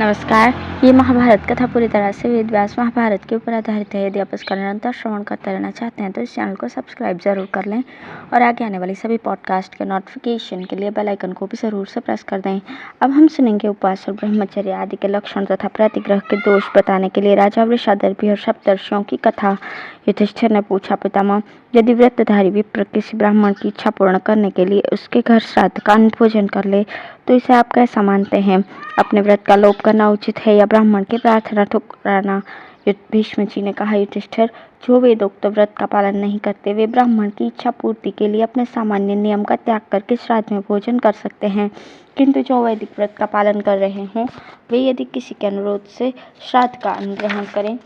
नमस्कार। ये महाभारत कथा पूरी तरह से वेद व्यास महाभारत के ऊपर आधारित है। यदि आप इसका निरंतर श्रवण करते रहना चाहते हैं तो इस चैनल को सब्सक्राइब जरूर कर लें और आगे आने वाली सभी पॉडकास्ट के नोटिफिकेशन के लिए बेल आइकन को भी ज़रूर से प्रेस कर दें। अब हम सुनेंगे उपवास और ब्रह्मचर्य आदि के लक्षण तथा प्रतिग्रह के दोष बताने के लिए राजा वृषादर्भी और सप्तर्षियों की कथा। युधिष्ठिर ने पूछा, पितामह, यदि व्रतधारी विप्र किसी ब्राह्मण की इच्छा पूर्ण करने के लिए उसके घर श्राद्ध का अन्न भोजन कर ले तो इसे आप कैसा मानते हैं? अपने व्रत का लोप करना उचित है या ब्राह्मण की प्रार्थना ठुकराना? भीष्म जी ने कहा, युधिष्ठिर, जो वेदोक्त व्रत का पालन नहीं करते वे ब्राह्मण की इच्छा पूर्ति के लिए अपने सामान्य नियम का त्याग करके श्राद्ध में भोजन कर सकते हैं, किंतु जो वैदिक व्रत का पालन कर रहे हों वे यदि किसी के अनुरोध से श्राद्ध का अन्न ग्रहण करें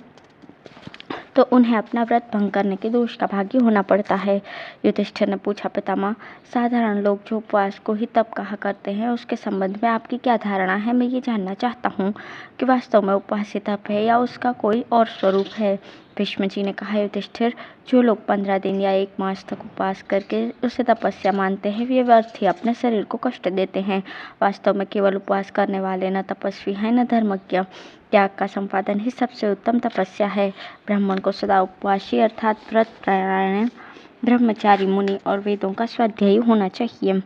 तो उन्हें अपना व्रत भंग करने के दोष का भागी होना पड़ता है। युधिष्ठिर ने पूछा, पितामह, साधारण लोग जो उपवास को ही तप कहा करते हैं उसके संबंध में आपकी क्या धारणा है? मैं ये जानना चाहता हूँ कि वास्तव में उपवास ही तप है या उसका कोई और स्वरूप है। भीष्म जी ने कहा, युधिष्ठिर, जो लोग 15 दिन या 1 मास तक उपवास करके उसे तपस्या मानते हैं वे व्यर्थ ही अपने शरीर को कष्ट देते हैं। वास्तव में केवल उपवास करने वाले न तपस्वी हैं न धर्मज्ञ। त्याग का संपादन ही सबसे उत्तम तपस्या है। ब्राह्मण को सदा उपवासी अर्थात व्रत परायण ब्रह्मचारी मुनि और वेदों का स्वाध्यायी होना चाहिए।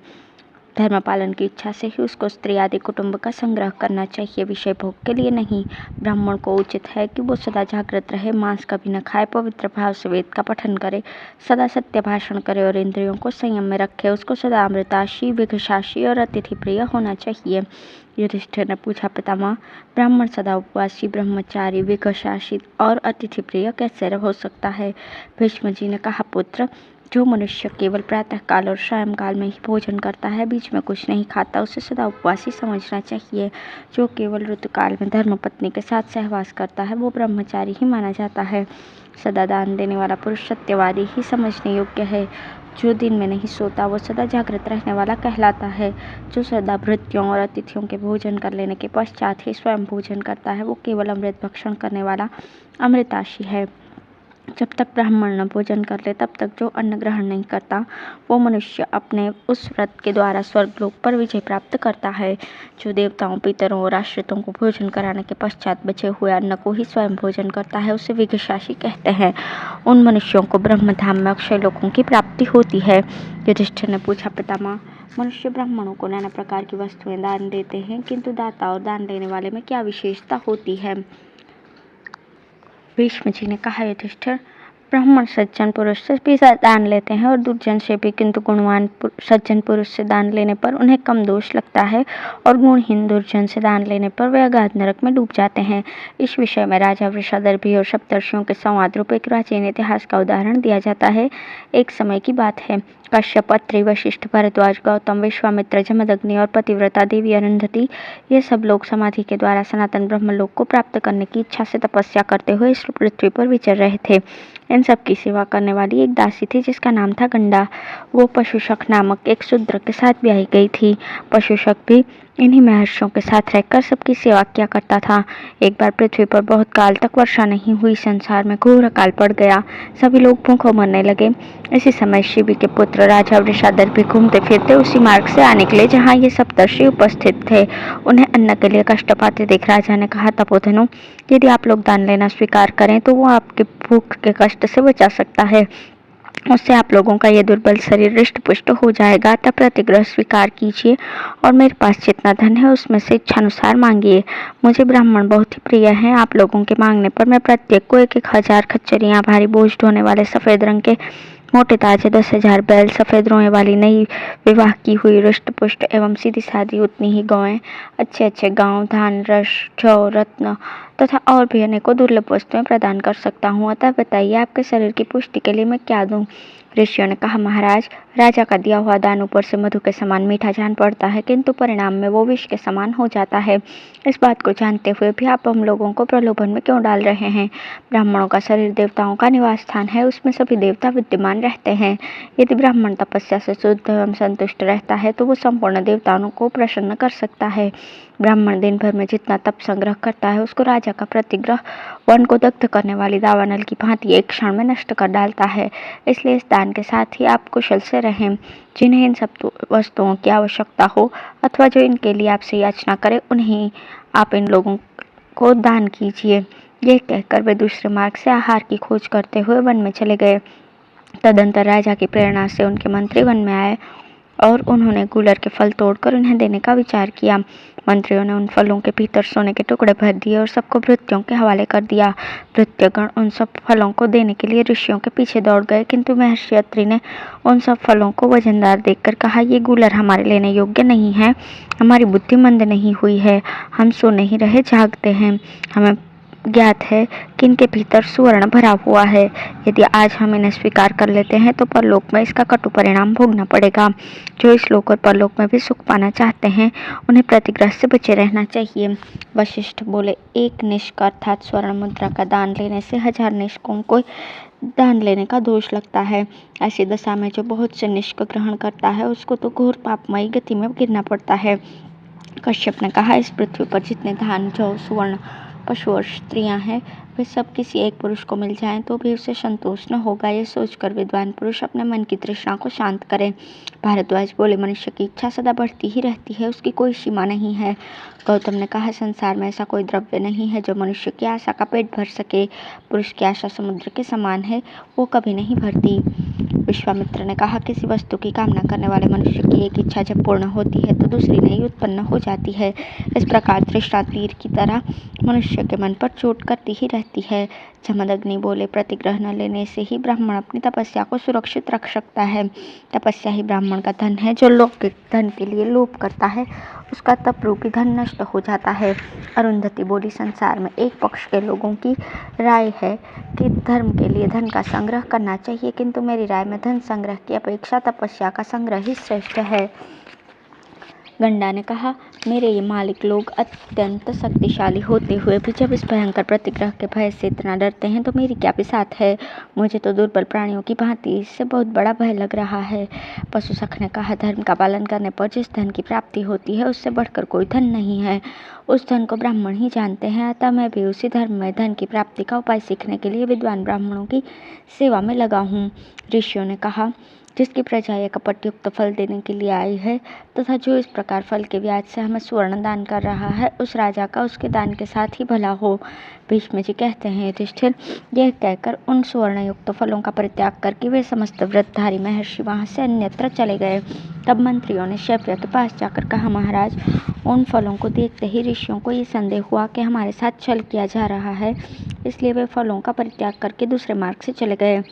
धर्म पालन की इच्छा से ही उसको स्त्री आदि कुटुंब का संग्रह करना चाहिए, विषय भोग के लिए नहीं। ब्राह्मण को उचित है कि वो सदा जागृत रहे, मांस कभी न खाए, पवित्र भाव से वेद का पठन करे, सदा सत्य भाषण करे और इंद्रियों को संयम में रखे। उसको सदा अमृताशी, विघशाशी और अतिथि प्रिय होना चाहिए। युधिष्ठिर ने पूछा, पितामह, ब्राह्मण सदा उपवासी, ब्रह्मचारी, विघशासी और अतिथि प्रिय कैसे हो सकता है? भीष्म जी ने कहा, पुत्र, जो मनुष्य केवल प्रातः काल और सायं काल में ही भोजन करता है, बीच में कुछ नहीं खाता, उसे सदा उपवासी समझना चाहिए। जो केवल ऋतुकाल में धर्मपत्नी के साथ सहवास करता है वो ब्रह्मचारी ही माना जाता है। सदा दान देने वाला पुरुष सत्यवादी ही समझने योग्य है। जो दिन में नहीं सोता वो सदा जागृत रहने वाला कहलाता है। जो सदा भृत्यों और अतिथियों के भोजन कर लेने के पश्चात ही स्वयं भोजन करता है वो केवल अमृत भक्षण करने वाला अमृताशी है। जब तक ब्राह्मण न भोजन कर ले तब तक जो अन्न ग्रहण नहीं करता वो मनुष्य अपने उस व्रत के द्वारा स्वर्गलोक पर विजय प्राप्त करता है। जो देवताओं, पितरों और आश्रितों को भोजन कराने के पश्चात बचे हुए अन्न को ही स्वयं भोजन करता है उसे विघशासी कहते हैं। उन मनुष्यों को ब्रह्मधाम में अक्षय लोकों की प्राप्ति होती है। युधिष्ठिर ने पूछा, पितामह, मनुष्य ब्राह्मणों को नाना प्रकार की वस्तुएं दान देते हैं, किंतु दाता और दान लेने वाले में क्या विशेषता होती है? भीष्म जी ने कहा, युधिष्ठिर, ब्राह्मण सज्जन पुरुष से भी दान लेते हैं और दुर्जन से भी, किंतु गुणवान सज्जन पुरुष से दान लेने पर उन्हें कम दोष लगता है और गुणहीन दुर्जन से दान लेने पर वे अगाध नरक में डूब जाते हैं। इस विषय में राजा वृषादर्भी और सप्तर्षियों के संवाद रूप एक प्राचीन इतिहास का उदाहरण दिया जाता है। एक समय की बात है, कश्यप, अत्रि, वशिष्ठ, भरद्वाज, गौतम, विश्वामित्र, जमदग्नि और पतिव्रता देवी अरुंधति ये सब लोग समाधि के द्वारा सनातन ब्रह्मलोक को प्राप्त करने की इच्छा से तपस्या करते हुए इस पृथ्वी पर विचर रहे थे। इन सब की सेवा करने वाली एक दासी थी जिसका नाम था गंडा। वो पशुशक नामक एक शूद्र के साथ ब्याही गई थी। पशुशक भी इन्हीं महर्षियों के साथ रहकर सबकी सेवा किया करता था। एक बार पृथ्वी पर बहुत काल तक वर्षा नहीं हुई, संसार में घोर अकाल पड़ गया, सभी लोग भूखों मरने लगे। इसी समय शिवी के पुत्र राजा वृषादर्भी घूमते फिरते उसी मार्ग से आ निकले जहाँ ये सप्तर्षि उपस्थित थे। उन्हें अन्न के लिए कष्ट पाते देख राजा ने कहा, तपोधनो, यदि आप लोग दान लेना स्वीकार करें तो वो आपके भूख के कष्ट से बचा सकता है। उससे आप लोगों का ये दुर्बल शरीर हृष्ट पुष्ट हो जाएगा। तब प्रतिग्रह स्वीकार कीजिए और मेरे पास जितना धन है उसमें से इच्छानुसार मांगिए। मुझे ब्राह्मण बहुत ही प्रिय हैं। आप लोगों के मांगने पर मैं प्रत्येक को 1,000 खच्चरियाँ, भारी बोझ ढोने वाले सफ़ेद रंग के मोटे ताजे 10,000 बैल, सफ़ेद रोए वाली नई विवाह की हुई हृष्ट पुष्ट एवं सीधी सादी उतनी ही गौएं, अच्छे अच्छे गांव, धान, रस, जौ, रत्न तथा और भी अनेकों दुर्लभ वस्तुएं प्रदान कर सकता हूँ। अतः बताइए, आपके शरीर की पुष्टि के लिए मैं क्या दूं? ऋषियों ने कहा, महाराज, राजा का दिया हुआ दान ऊपर से मधु के समान मीठा जान पड़ता है, किंतु परिणाम में वो विष के समान हो जाता है। इस बात को जानते हुए भी आप हम लोगों को प्रलोभन में क्यों डाल रहे हैं? ब्राह्मणों का शरीर देवताओं का निवास स्थान है, उसमें सभी देवता विद्यमान रहते हैं। यदि ब्राह्मण तपस्या से शुद्ध एवं संतुष्ट रहता है तो वो संपूर्ण देवताओं को प्रसन्न कर सकता है। ब्राह्मण दिन भर में जितना तप संग्रह करता है उसको राजा का प्रतिग्रह वन को दग्ध करने वाली दावानल की भांति एक क्षण में नष्ट कर डालता है। इसलिए इस दान के साथ ही आप कुशल से रहें। जिन्हें इन सब वस्तुओं की आवश्यकता हो अथवा जो इनके लिए आपसे याचना करे उन्हें आप इन लोगों को दान कीजिए। यह कहकर वे दूसरे मार्ग से आहार की खोज करते हुए वन में चले गए। तदंतर राजा की प्रेरणा से उनके मंत्री वन में आए और उन्होंने गूलर के फल तोड़कर उन्हें देने का विचार किया। मंत्रियों ने उन फलों के भीतर सोने के टुकड़े भर दिए और सबको भृत्यों के हवाले कर दिया। भृत्यगण उन सब फलों को देने के लिए ऋषियों के पीछे दौड़ गए, किंतु महर्षि अत्रि ने उन सब फलों को वजनदार देखकर कहा, ये गूलर हमारे लेने योग्य नहीं है। हमारी बुद्धि मंद नहीं हुई है, हम सो नहीं रहे, जागते हैं। हमें ज्ञात है कि इनके भीतर सुवर्ण भरा हुआ है। यदि आज हम इन्हें स्वीकार कर लेते हैं तो परलोक में इसका कटु परिणाम भोगना पड़ेगा। जो इस लोक और परलोक में भी सुख पाना चाहते हैं उन्हें प्रतिग्रह से बचे रहना चाहिए। वशिष्ठ बोले, एक निष्क अर्थात स्वर्ण मुद्रा का दान लेने से 1000 निष्कों को दान लेने का दोष लगता है। ऐसी दशा में जो बहुत से निष्क ग्रहण करता है उसको तो घोर पापमयी गति में गिरना पड़ता है। कश्यप ने कहा, इस पृथ्वी पर जितने धान, जौ, सुवर्ण, पशु और स्त्रियां हैं वे सब किसी एक पुरुष को मिल जाएं तो भी उसे संतोष न होगा। ये सोचकर विद्वान पुरुष अपने मन की तृष्णा को शांत करें। भारद्वाज बोले, मनुष्य की इच्छा सदा बढ़ती ही रहती है, उसकी कोई सीमा नहीं है। गौतम ने कहा, संसार में ऐसा कोई द्रव्य नहीं है जो मनुष्य की आशा का पेट भर सके। पुरुष की आशा समुद्र के समान है, वो कभी नहीं भरती। विश्वामित्र ने कहा, किसी वस्तु की कामना करने वाले मनुष्य की एक इच्छा जब पूर्ण होती है तो दूसरी नई उत्पन्न हो जाती है। इस प्रकार तृष्णा तीर की तरह मनुष्य के मन पर चोट करती ही रहती है। जमदग्नि बोले, प्रतिग्रह न लेने से ही ब्राह्मण अपनी तपस्या को सुरक्षित रख सकता है। तपस्या ही ब्राह्मण का धन है। जो लौकिक धन के लिए लोभ करता है उसका तप रूपी धन नष्ट हो जाता है। अरुंधति बोली, संसार में एक पक्ष के लोगों की राय है कि धर्म के लिए धन का संग्रह करना चाहिए, किंतु मेरी राय में धन संग्रह की अपेक्षा तपस्या का संग्रह ही श्रेष्ठ है। गंडा ने कहा, मेरे ये मालिक लोग अत्यंत शक्तिशाली होते हुए भी जब इस भयंकर प्रतिग्रह के भय से इतना डरते हैं तो मेरी क्या बिसात है। मुझे तो दुर्बल प्राणियों की भांति इससे बहुत बड़ा भय लग रहा है। पशुसख ने कहा, धर्म का पालन करने पर जिस धन की प्राप्ति होती है उससे बढ़कर कोई धन नहीं है। उस धन को ब्राह्मण ही जानते हैं, अतः मैं भी उसी धर्म में धन की प्राप्ति का उपाय सीखने के लिए विद्वान ब्राह्मणों की सेवा में लगा हूँ। ऋषियों ने कहा, जिसकी प्रजा यह कपटयुक्त फल देने के लिए आई है तथा जो इस प्रकार फल के ब्याज से हमें स्वर्ण दान कर रहा है, उस राजा का उसके दान के साथ ही भला हो। भीष्म जी कहते हैं, युधिष्ठिर, यह कहकर उन स्वर्ण युक्त फलों का परित्याग करके वे समस्त व्रतधारी महर्षि वहां से अन्यत्र चले गए। तब मंत्रियों ने शैव्य के पास जाकर कहा, महाराज, उन फलों को देखते ही ऋषियों को ये संदेह हुआ कि हमारे साथ छल किया जा रहा है, इसलिए वे फलों का परित्याग करके दूसरे मार्ग से चले गए।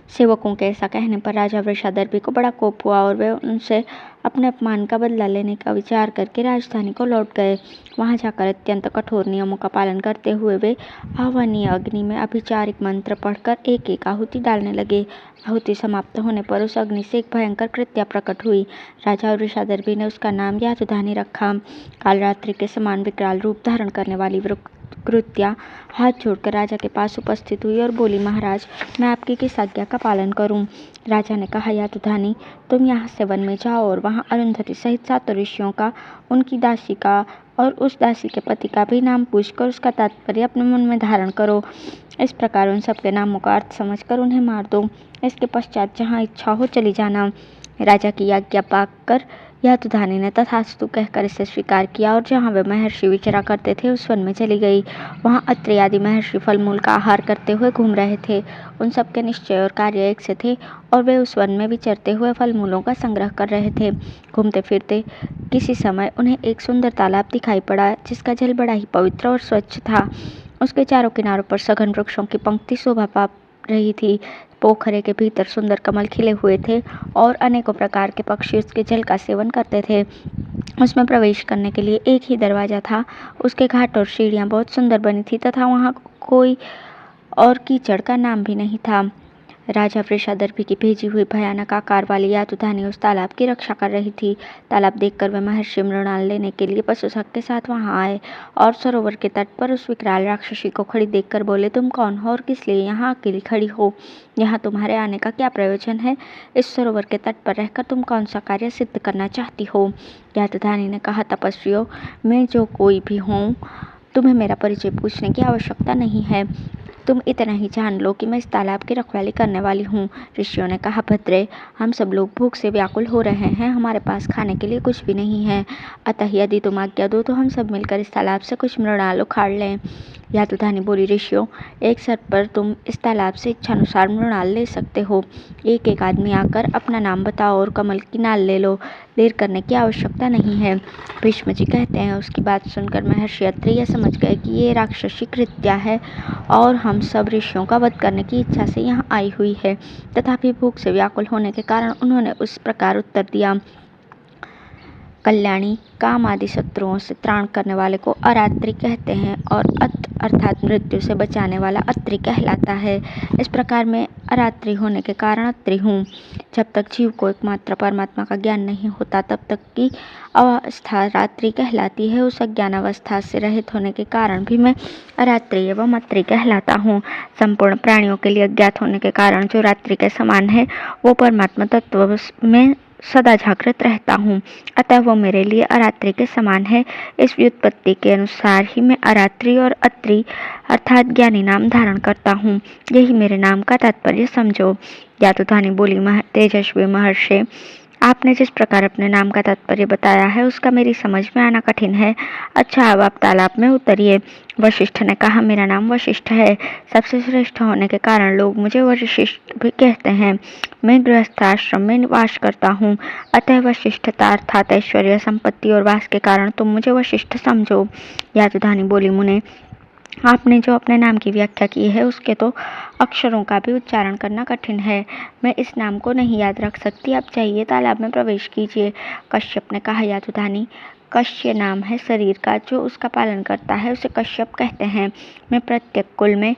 सेवकों के ऐसा कहने पर राजा वृषादर्भी को बड़ा कोप हुआ और वे उनसे अपने अपमान का बदला लेने का विचार करके राजधानी को लौट गए। वहां जाकर अत्यंत कठोर नियमों का पालन करते हुए वे आह्वनीय अग्नि में अभिचारिक मंत्र पढ़कर एक एक आहुति डालने लगे। आहुति समाप्त होने पर उस अग्नि से एक भयंकर कृत्या प्रकट हुई। राजा वृषादर्भी ने उसका नाम यातुधानी रखा। कालरात्रि के समान विकराल रूप धारण करने वाली कृत्या हाथ जोड़कर राजा के पास उपस्थित हुई और बोली, महाराज, मैं आपकी किस आज्ञा का पालन करूं? राजा ने कहा, यातुधानी, तुम यहाँ से वन में जाओ और वहाँ अरुंधति सहित 7 ऋषियों का, उनकी दासी का और उस दासी के पति का भी नाम पूछकर उसका तात्पर्य अपने मन में धारण करो। इस प्रकार उन सबके नामों का अर्थ समझकर उन्हें मार दो। इसके पश्चात जहाँ इच्छा हो चली जाना। राजा की आज्ञा पाकर यातुधानी ने तथास्तु कहकर इसे स्वीकार किया और जहाँ वे महर्षि विचरा करते थे उस वन में चली गई। वहाँ अत्रि आदि महर्षि फल मूल का आहार करते हुए घूम रहे थे। उन सबके निश्चय और कार्य एक से थे और वे उस वन में विचरते हुए फल मूलों का संग्रह कर रहे थे। घूमते फिरते किसी समय उन्हें एक सुंदर तालाब दिखाई पड़ा जिसका जल बड़ा ही पवित्र और स्वच्छ था। उसके चारों किनारों पर सघन वृक्षों की पंक्ति शोभा पा रही थी। पोखरे के भीतर सुंदर कमल खिले हुए थे और अनेकों प्रकार के पक्षी उसके जल का सेवन करते थे। उसमें प्रवेश करने के लिए एक ही दरवाजा था। उसके घाट और सीढ़ियां बहुत सुंदर बनी थी तथा वहां कोई और कीचड़ का नाम भी नहीं था। राजा वृषादर्भी की भेजी हुई भयानक आकार वाली यातुधानी उस तालाब की रक्षा कर रही थी। तालाब देखकर वे महर्षि मृणाल लेने के लिए पशुसख के साथ वहां आए और सरोवर के तट पर उस विकराल राक्षसी को खड़ी देखकर बोले, तुम कौन हो और किस लिए यहाँ अकेली खड़ी हो? यहाँ तुम्हारे आने का क्या प्रयोजन है? इस सरोवर के तट पर रहकर तुम कौन सा कार्य सिद्ध करना चाहती हो? यातुधानी ने कहा, तपस्वियों, मैं जो कोई भी हूँ, तुम्हें मेरा परिचय पूछने की आवश्यकता नहीं है। तुम इतना ही जान लो कि मैं इस तालाब की रखवाली करने वाली हूँ। ऋषियों ने कहा, भद्रे, हम सब लोग भूख से व्याकुल हो रहे हैं, हमारे पास खाने के लिए कुछ भी नहीं है। अतः यदि तुम आज्ञा दो तो हम सब मिलकर इस तालाब से कुछ मृणाल उखाड़ लें। यातुधानी बोली, ऋषियों, एक शर्त पर तुम इस तालाब से इच्छानुसार मृणाल ले सकते हो। एक एक आदमी आकर अपना नाम बताओ और कमल की नाल ले लो। देर करने की आवश्यकता नहीं है। भीष्म जी कहते हैं, उसकी बात सुनकर महर्षि अत्रि यह समझ गए कि ये राक्षसी कृत्या है और हम सब ऋषियों का वध करने की इच्छा से यहाँ आई हुई है। तथापि भूख से व्याकुल होने के कारण उन्होंने उस प्रकार उत्तर दिया, कल्याणी, काम आदि शत्रुओं से त्राण करने वाले को अरात्रि कहते हैं और अर्थात मृत्यु से बचाने वाला अत्रि कहलाता है। इस प्रकार मैं अरात्रि होने के कारण अत्रि हूँ। जब तक जीव को एकमात्र परमात्मा का ज्ञान नहीं होता तब तक की अवस्था रात्रि कहलाती है। उस अज्ञान अवस्था से रहित होने के कारण भी मैं अरात्रि एवं अत्रि कहलाता हूँ। संपूर्ण प्राणियों के लिए अज्ञात होने के कारण जो रात्रि के समान है वो परमात्मा तत्व में सदा जागृत रहता हूँ, अतः वो मेरे लिए अरात्रि के समान है। इस व्युत्पत्ति के अनुसार ही मैं अरात्रि और अत्रि अर्थात ज्ञानी नाम धारण करता हूँ। यही मेरे नाम का तात्पर्य समझो। यातुधानी बोली, तेजस्वी महर्षि, आपने जिस प्रकार अपने नाम का तात्पर्य बताया है उसका मेरी समझ में आना कठिन है। अच्छा, अब आप तालाब में उतरिए। वशिष्ठ ने कहा, मेरा नाम वशिष्ठ है। सबसे श्रेष्ठ होने के कारण लोग मुझे वशिष्ठ भी कहते हैं। मैं गृहस्थाश्रम में निवास करता हूँ, अतः वशिष्ठता अर्थात ऐश्वर्य, संपत्ति और वास के कारण तुम मुझे वशिष्ठ समझो। यातुधानी बोली, मुने, आपने जो अपने नाम की व्याख्या की है उसके तो अक्षरों का भी उच्चारण करना कठिन है। मैं इस नाम को नहीं याद रख सकती। आप चाहिए तालाब में प्रवेश कीजिए। कश्यप ने कहा, यातुधानी, कश्य नाम है शरीर का, जो उसका पालन करता है उसे कश्यप कहते हैं। मैं प्रत्येक कुल में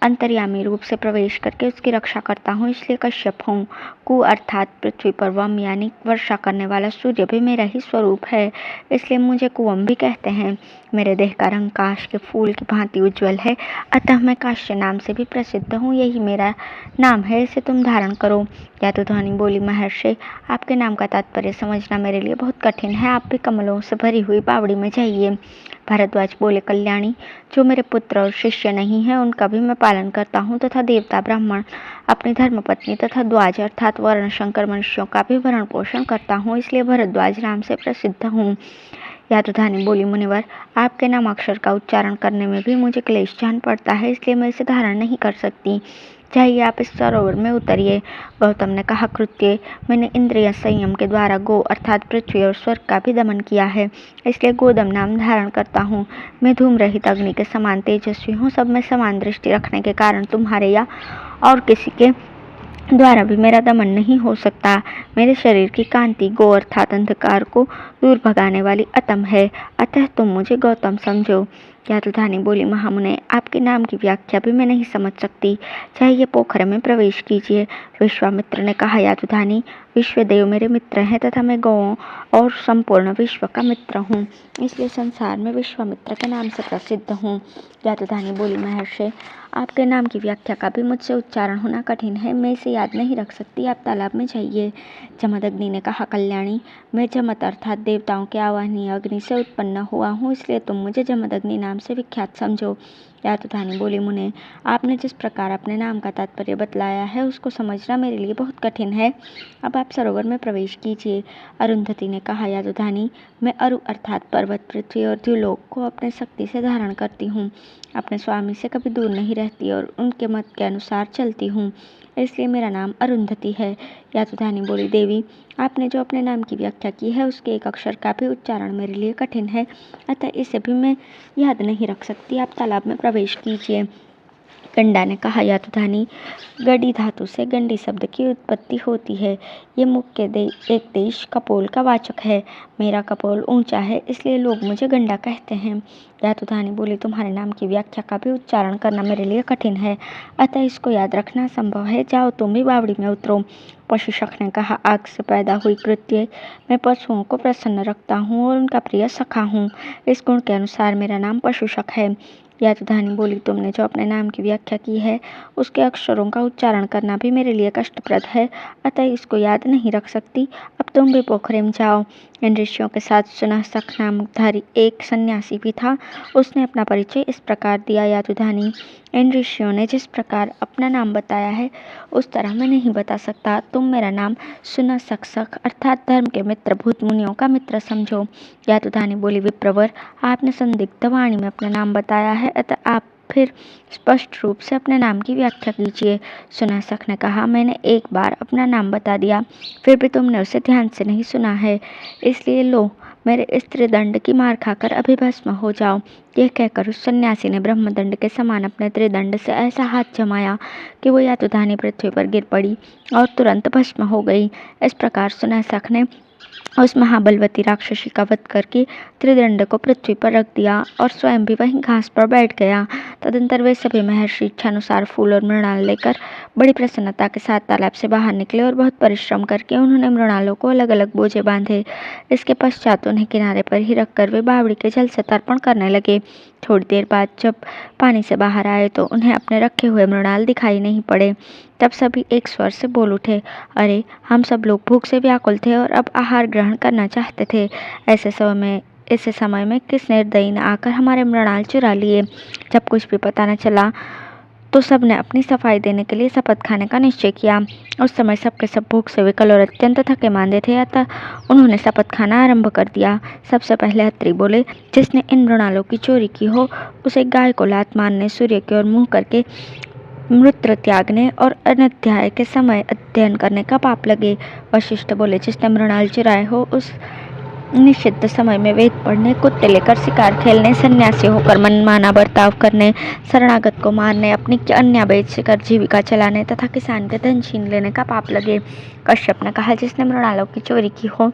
अंतर्यामी रूप से प्रवेश करके उसकी रक्षा करता हूँ, इसलिए कश्यप हूँ। कु अर्थात पृथ्वी पर वम यानी वर्षा करने वाला सूर्य भी मेरा ही स्वरूप है, इसलिए मुझे कुवम भी कहते हैं। मेरे देह का रंग काश के फूल की भांति उज्ज्वल है, अतः मैं काश्य नाम से भी प्रसिद्ध हूँ। यही मेरा नाम है, इसे तुम धारण करो। यातुधानी बोली, महर्षि, आपके नाम का तात्पर्य समझना मेरे लिए बहुत कठिन है। आप भी कमलों से भरी हुई बावड़ी में जाइए। भारद्वाज बोले, कल्याणी, जो मेरे पुत्र और शिष्य नहीं है उनका भी मैं पालन करता हूँ तथा देवता ब्राह्मण अपनी धर्मपत्नी तथा द्वाज अर्थात वर्ण शंकर मनुष्यों का भी भरण पोषण करता हूँ, इसलिए भरद्वाज नाम से प्रसिद्ध हूँ। यातुधानी बोली, मुनिवर, आपके नामाक्षर का उच्चारण करने में भी मुझे क्लेश सहन पड़ता है, इसलिए मैं इसे धारण नहीं कर सकती। चाहिए आप इस सरोवर में उतरिए। गौतम ने कहा, कृत्य, मैंने इंद्रिय संयम के द्वारा गो अर्थात पृथ्वी और स्वर्ग का भी दमन किया है, इसलिए गोदम नाम धारण करता हूँ। मैं धूम रहित अग्नि के समान तेजस्वी हूँ। सब में समान दृष्टि रखने के कारण तुम्हारे या और किसी के द्वारा भी मेरा दमन नहीं हो सकता। मेरे शरीर की कांति गो अर्थात अंधकार को दूर भगाने वाली अतम है, अतः तुम मुझे गौतम समझो। यातुधानी बोली, महामुने, आपके नाम की व्याख्या भी मैं नहीं समझ सकती। चाहिए पोखर में प्रवेश कीजिए। विश्वामित्र ने कहा, यातुधानी, विश्वदेव मेरे मित्र हैं तथा मैं गौओं और संपूर्ण विश्व का मित्र हूँ, इसलिए संसार में विश्वामित्र के नाम से प्रसिद्ध हूँ। यातुधानी बोली, महर्षि, आपके नाम की व्याख्या का भी मुझसे उच्चारण होना कठिन है, मैं इसे याद नहीं रख सकती। आप तालाब में जाइए। जमदग्नि ने कहा, कल्याणी, मैं जमत अर्थात देवताओं के आवाहनीय अग्नि से उत्पन्न हुआ हूँ, इसलिए तुम मुझे जमदग्नि नाम से विख्यात समझो। यातुधानी बोली, मुने, आपने जिस प्रकार अपने नाम का तात्पर्य बतलाया है उसको समझना मेरे लिए बहुत कठिन है। अब आप सरोवर में प्रवेश कीजिए। अरुंधति ने कहा, यातुधानी, मैं अरु अर्थात पर्वत, पृथ्वी और द्युलोक को अपने शक्ति से धारण करती हूँ, अपने स्वामी से कभी दूर नहीं रहती और उनके मत के अनुसार चलती हूँ, इसलिए मेरा नाम अरुंधति है। यातुधानी बोली, देवी, आपने जो अपने नाम की व्याख्या की है उसके एक अक्षर का भी उच्चारण मेरे लिए कठिन है, अतः इसे भी मैं याद नहीं रख सकती। आप तालाब में प्रवेश कीजिए। गंडा ने कहा, यातुधानी, गडी धातु से गंडी शब्द की उत्पत्ति होती है। ये मुख्य एक देश कपोल का वाचक है। मेरा कपोल ऊंचा है, इसलिए लोग मुझे गंडा कहते हैं। यातुधानी बोली, तुम्हारे नाम की व्याख्या का भी उच्चारण करना मेरे लिए कठिन है, अतः इसको याद रखना संभव है। जाओ, तुम भी बावड़ी में उतरो। पशुशक ने कहा, आग से पैदा हुई कृत्य, मैं पशुओं को प्रसन्न रखता हूँ और उनका प्रिय सखा हूँ, इस गुण के अनुसार मेरा नाम पशुशक है। यातुधानी बोली, तुमने जो अपने नाम की व्याख्या की है उसके अक्षरों का उच्चारण करना भी मेरे लिए कष्टप्रद है, अतः इसको याद नहीं रख सकती। अब तुम भी पोखरे में जाओ। इन ऋषियों के साथ सुनहसक नामधारी एक सन्यासी भी था। उसने अपना परिचय इस प्रकार दिया, यादुधानी, इन ऋषियों ने जिस प्रकार अपना नाम बताया है उस तरह मैं नहीं बता सकता। तुम मेरा नाम सुनहसक अर्थात धर्म के मित्र, भूत मुनियों का मित्र समझो। यादुधानी बोली, विप्रवर, आपने संदिग्ध वाणी में अपना नाम बताया है, अतः आप फिर स्पष्ट रूप से अपने नाम की व्याख्या कीजिए। सुनहसक ने कहा, मैंने एक बार अपना नाम बता दिया, फिर भी तुमने उसे ध्यान से नहीं सुना है, इसलिए लो, मेरे इस त्रिदंड की मार खाकर अभी भस्म हो जाओ। यह कहकर उस सन्यासी ने ब्रह्मदंड के समान अपने त्रिदंड से ऐसा हाथ जमाया कि वो यादुधानी पृथ्वी पर गिर पड़ी और तुरंत भस्म हो गई। इस प्रकार सुनहसक ने उस महाबलवती राक्षसी का वध करके त्रिदंड को पृथ्वी पर रख दिया और स्वयं भी वहीं घास पर बैठ गया। तदंतर वे सभी महर्षि इच्छानुसार फूल और मृणाल लेकर बड़ी प्रसन्नता के साथ तालाब से बाहर निकले और बहुत परिश्रम करके उन्होंने मृणालों को अलग अलग बोझे बांधे। इसके पश्चात उन्हें किनारे पर ही रखकर वे बावड़ी के जल से तर्पण करने लगे। थोड़ी देर बाद जब पानी से बाहर आए तो उन्हें अपने रखे हुए मृणाल दिखाई नहीं पड़े। तब सभी एक स्वर से बोल उठे, अरे, हम सब लोग भूख से व्याकुल थे और अब आहार ग्रहण करना चाहते थे। ऐसे समय में किस निर्दयी ने आकर हमारे मृणाल चुरा लिए। जब कुछ भी पता न चला तो सबने अपनी सफाई देने के लिए शपथ खाने का निश्चय किया। उस समय सबके सब भूख से विकल और अत्यंत थके मांदे थे, अतः उन्होंने शपथ खाना आरंभ कर दिया। सबसे पहले अत्रि बोले, जिसने इन मृणालों की चोरी की हो उसे गाय को लात मारने, सूर्य की ओर मुंह करके मूत्र त्यागने और अनध्याय के समय अध्ययन करने का पाप लगे। वशिष्ठ बोले, जिसने मृणाल चुराए हो उस निषिद्ध समय में वेद पढ़ने, कुत्ते लेकर शिकार खेलने, सन्यासी होकर मनमाना बर्ताव करने, शरणागत को मारने, अपनी अन्य बेच कर जीविका चलाने तथा किसान के धन छीन लेने का पाप लगे। कश्यप ने कहा, जिसने मृणालों की चोरी की हो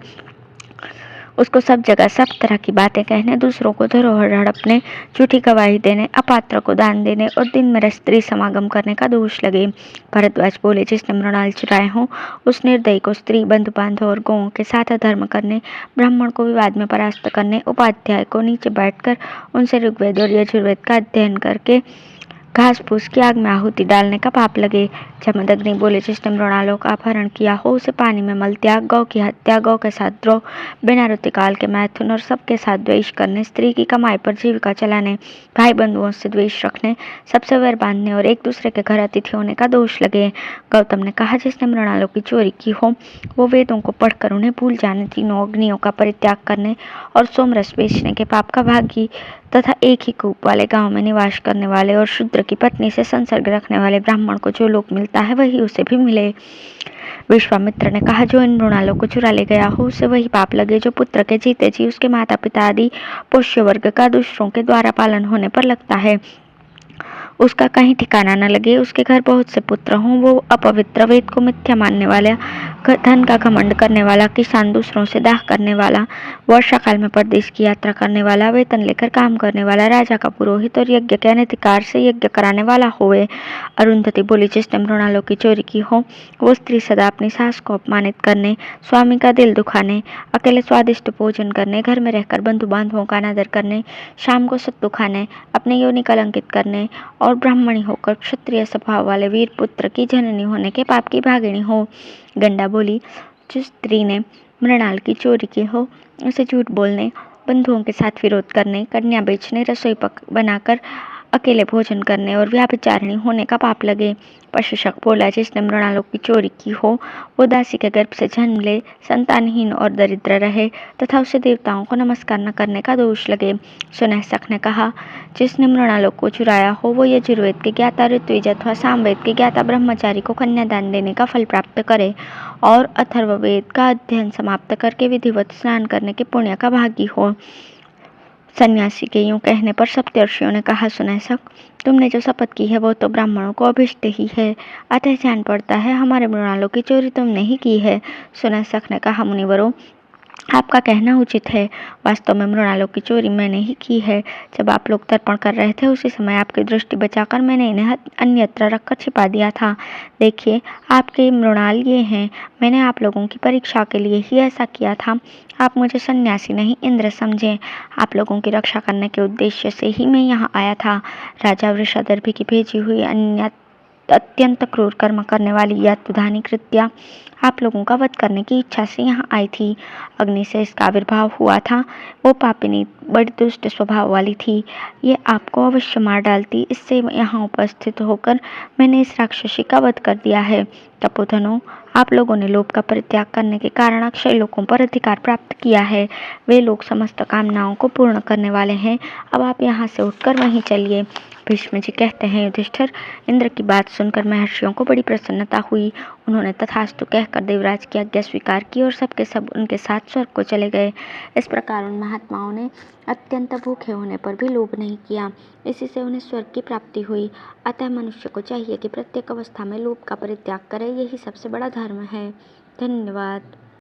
उसको सब जगह सब तरह की बातें कहने, दूसरों को धरोहर हड़पने, झूठी गवाही देने, अपात्र को दान देने और दिन में स्त्री समागम करने का दोष लगे। भरद्वाज बोले, जिसने मृणाल चुराए हों उस निर्दयी को स्त्री, बंधु बांधव और गौओं के साथ अधर्म करने, ब्राह्मण को विवाद में परास्त करने, उपाध्याय को नीचे बैठकर उनसे ऋग्वेद और यजुर्वेद का अध्ययन करके घास फूस की आग में आहुति डालने का पाप लगे। जमदग्नि बोले, जिसने मृणालों का अपहरण किया हो उसे पानी में मल त्याग, गौ की हत्या, गौ के साथ द्रोह, बिना ऋतुकाल के मैथुन और सबके साथ द्वेष करने, स्त्री की कमाई पर जीविका चलाने, भाई बंधुओं से द्वेष रखने, सबसे वैर बांधने और एक दूसरे के घर अतिथि होने का दोष लगे। गौतम ने कहा, जिसने मृणालों की चोरी की हो वो वेदों को पढ़कर उन्हें भूल जाने, तीनों अग्नियों का परित्याग करने और सोमरस बेचने के पाप का भागी तथा एक ही कूप वाले गांव में निवास करने वाले और शूद्र की पत्नी से संसर्ग रखने वाले ब्राह्मण को जो लोक मिलता है वही उसे भी मिले। विश्वामित्र ने कहा, जो इन मृणालों को चुरा ले गया हो उसे वही पाप लगे जो पुत्र के जीते जी उसके माता पिता आदि पोष्य वर्ग का दूसरों के द्वारा पालन होने पर लगता है। उसका कहीं ठिकाना न लगे, उसके घर बहुत से पुत्र हों, वो अपवित्र, वेद को मिथ्या मानने वाला, धन का घमंड करने वाला, किसान, दूसरों से दाह करने वाला, वर्षा काल में परदेश की यात्रा करने वाला, वेतन लेकर काम करने वाला, राजा का पुरोहित और यज्ञ के अनधिकार से यज्ञ कराने वाला होवे। अरुंधति बोली, जिसने मृणालों की चोरी की हो वो स्त्री सदा अपनी सास को अपमानित करने, स्वामी का दिल दुखाने, अकेले स्वादिष्ट भोजन करने, घर में रहकर बंधु बांधवों का अनादर करने, शाम को सत्तू खाने, अपने योनि कलंकित करने और ब्राह्मणी होकर क्षत्रिय स्वभाव वाले वीर पुत्र की जननी होने के पाप की भागिनी हो। गंडा बोली, जिस स्त्री ने मृणाल की चोरी की हो उसे झूठ बोलने, बंधुओं के साथ विरोध करने, कन्या बेचने, रसोई बनाकर अकेले भोजन करने और व्याभिचारिणी होने का पाप लगे। पशुशक बोला, जिसने मृणालों की चोरी की हो वो दासी के गर्भ से जन्म ले, संतानहीन और दरिद्र रहे तथा उसे देवताओं को नमस्कार न करने का दोष लगे। सुनहसक ने कहा, जिसने मृणालों को चुराया हो वो यजुर्वेद के ज्ञाता, ऋत्विज अथवा सामवेद के ज्ञाता ब्रह्मचारी को कन्यादान देने का फल प्राप्त करे और अथर्ववेद का अध्ययन समाप्त करके विधिवत स्नान करने के पुण्य का भागी हो। सन्यासी के यूं कहने पर सप्तर्षियों ने कहा, सुनहसक, तुमने जो शपथ की है वो तो ब्राह्मणों को अभिष्ट ही है, अतः जान पड़ता है हमारे मृणालों की चोरी तुमने ही की है। सुनहसक ने कहा, मुनिवरों, आपका कहना उचित है, वास्तव में मृणालों की चोरी मैंने ही की है। जब आप लोग तर्पण कर रहे थे उसी समय आपकी दृष्टि बचाकर मैंने इन्हें अन्यत्र रखकर छिपा दिया था। देखिए, आपके मृणाल ये हैं, मैंने आप लोगों की परीक्षा के लिए ही ऐसा किया था। आप मुझे सन्यासी नहीं इंद्र समझें, आप लोगों की रक्षा करने के उद्देश्य से ही मैं यहाँ आया था। राजा वृषादर्भी की भेजी हुई अत्यंत क्रूर कर्म करने वाली यह तुधानी कृत्या आप लोगों का वध करने की इच्छा से यहाँ आई थी। अग्नि से इसका आविर्भाव हुआ था। वो पापिनी बड़ी दुष्ट स्वभाव वाली थी। ये आपको अवश्य मार डालती। इससे यहाँ उपस्थित होकर मैंने इस राक्षसी का वध कर दिया है। तपोधनों, आप लोगों ने लोभ का परित्याग करने के कारण अक्षय लोकों पर अधिकार प्राप्त किया है। वे लोग समस्त कामनाओं को पूर्ण करने वाले हैं। अब आप यहाँ से उठकर वहीं चलिए। भीष्म जी कहते हैं, युधिष्ठिर, इंद्र की बात सुनकर महर्षियों को बड़ी प्रसन्नता हुई। उन्होंने तथास्तु कहकर देवराज की आज्ञा स्वीकार की और सबके सब उनके साथ स्वर्ग को चले गए। इस प्रकार उन महात्माओं ने अत्यंत भूखे होने पर भी लोभ नहीं किया। इसी से उन्हें स्वर्ग की प्राप्ति हुई। अतः मनुष्य को चाहिए कि प्रत्येक अवस्था में लोभ का परित्याग करे। यही सबसे बड़ा धर्म है। धन्यवाद।